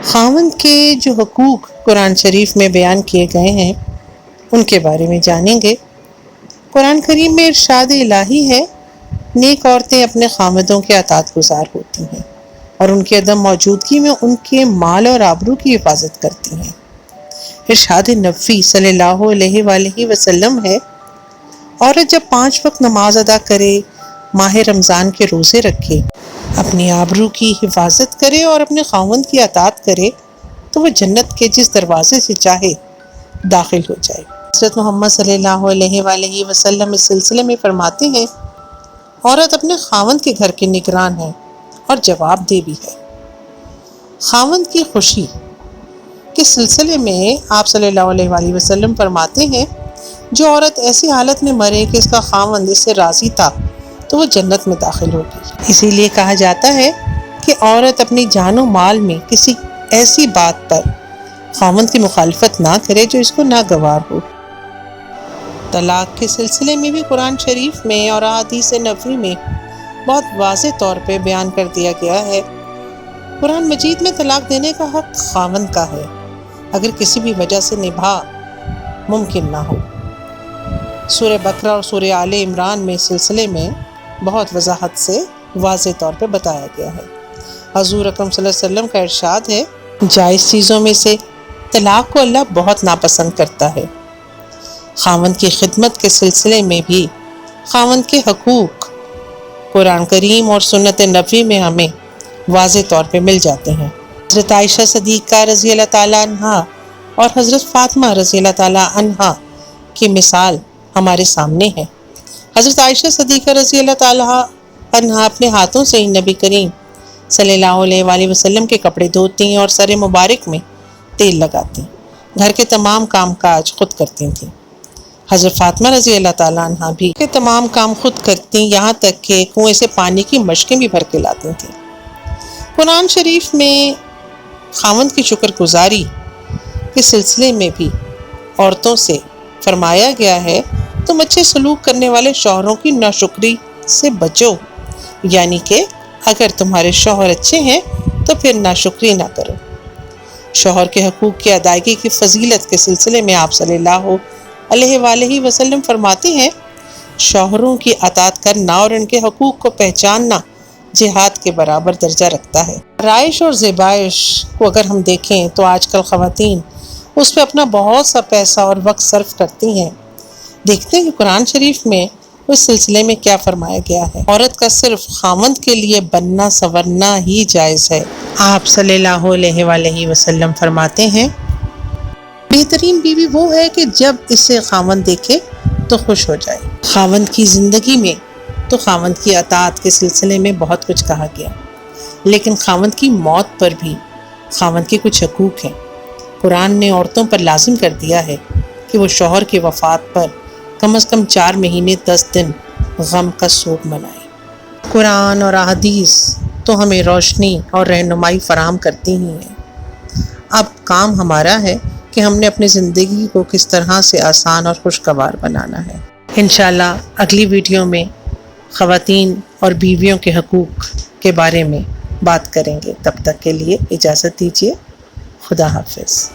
خاوند کے جو حقوق قرآن شریف میں بیان کیے گئے ہیں ان کے بارے میں جانیں گے۔ قرآن کریم میں ارشاد الہی ہے، نیک عورتیں اپنے خاوندوں کے اطاعت گزار ہوتی ہیں اور ان کی عدم موجودگی میں ان کے مال اور آبرو کی حفاظت کرتی ہیں۔ ارشاد نبوی صلی اللہ علیہ وآلہ وسلم ہے، عورت جب 5 وقت نماز ادا کرے، ماہ رمضان کے روزے رکھے، اپنی آبرو کی حفاظت کرے اور اپنے خاوند کی اطاعت کرے تو وہ جنت کے جس دروازے سے چاہے داخل ہو جائے۔ حضرت محمد صلی اللہ علیہ وآلہ وسلم اس سلسلے میں فرماتے ہیں، عورت اپنے خاوند کے گھر کی نگران ہے اور جواب دہ بھی ہے۔ خاوند کی خوشی کے سلسلے میں آپ صلی اللہ علیہ وآلہ وسلم فرماتے ہیں، جو عورت ایسی حالت میں مرے کہ اس کا خاوند اس سے راضی تھا تو وہ جنت میں داخل ہوگی۔ اسی لیے کہا جاتا ہے کہ عورت اپنی جان و مال میں کسی ایسی بات پر خاوند کی مخالفت نہ کرے جو اس کو ناگوار ہو۔ طلاق کے سلسلے میں بھی قرآن شریف میں اور احادیث نبوی میں بہت واضح طور پہ بیان کر دیا گیا ہے۔ قرآن مجید میں طلاق دینے کا حق خاوند کا ہے اگر کسی بھی وجہ سے نبھا ممکن نہ ہو۔ سورہ بقرہ اور سورہ آل عمران میں اس سلسلے میں بہت وضاحت سے واضح طور پہ بتایا گیا ہے۔ حضور اکرم صلی اللہ علیہ وسلم کا ارشاد ہے، جائز چیزوں میں سے طلاق کو اللہ بہت ناپسند کرتا ہے۔ خاوند کی خدمت کے سلسلے میں بھی خاوند کے حقوق قرآن کریم اور سنت نبوی میں ہمیں واضح طور پہ مل جاتے ہیں۔ حضرت عائشہ صدیقہ رضی اللہ تعالیٰ عنہا اور حضرت فاطمہ رضی اللہ تعالیٰ عنہا کی مثال ہمارے سامنے ہے۔ حضرت عائشہ صدیقہ رضی اللہ تعالیٰ عنہا اپنے ہاتھوں سے ہی نبی کریم صلی اللہ علیہ وآلہ وسلم کے کپڑے دھوتی اور سر مبارک میں تیل لگاتی، گھر کے تمام کام کاج خود کرتی تھیں۔ حضرت فاطمہ رضی اللہ تعالیٰ عنہا بھی کے تمام کام خود کرتی، یہاں تک کہ کنویں سے پانی کی مشکیں بھی بھر کے لاتی تھیں۔ قرآن شریف میں خاوند کی شکر گزاری کے سلسلے میں بھی عورتوں سے فرمایا گیا ہے، تم اچھے سلوک کرنے والے شوہروں کی ناشکری سے بچو، یعنی کہ اگر تمہارے شوہر اچھے ہیں تو پھر ناشکری نہ کرو۔ شوہر کے حقوق کی ادائیگی کی فضیلت کے سلسلے میں آپ صلی اللہ علیہ وآلہ وسلم فرماتے ہیں، شوہروں کی اطاعت کرنا اور ان کے حقوق کو پہچاننا جہاد کے برابر درجہ رکھتا ہے۔ رائش اور زیبائش کو اگر ہم دیکھیں تو آج کل خواتین اس پہ اپنا بہت سا پیسہ اور وقت صرف کرتی ہیں۔ دیکھتے ہیں کہ قرآن شریف میں اس سلسلے میں کیا فرمایا گیا ہے۔ عورت کا صرف خاوند کے لیے بننا سنورنا ہی جائز ہے۔ آپ صلی اللہ علیہ وآلہ وسلم فرماتے ہیں، بہترین بیوی وہ ہے کہ جب اسے خاوند دیکھے تو خوش ہو جائے۔ خاوند کی زندگی میں تو خاوند کی اطاعت کے سلسلے میں بہت کچھ کہا گیا، لیکن خاوند کی موت پر بھی خاوند کے کچھ حقوق ہیں۔ قرآن نے عورتوں پر لازم کر دیا ہے کہ وہ شوہر کی وفات پر کم از کم 4 مہینے 10 دن غم کا سوگ منائیں۔ قرآن اور احادیث تو ہمیں روشنی اور رہنمائی فراہم کرتی ہی ہیں۔ اب کام ہمارا ہے کہ ہم نے اپنی زندگی کو کس طرح سے آسان اور خوشگوار بنانا ہے۔ انشاءاللہ اگلی ویڈیو میں خواتین اور بیویوں کے حقوق کے بارے میں بات کریں گے۔ تب تک کے لیے اجازت دیجیے۔ خدا حافظ۔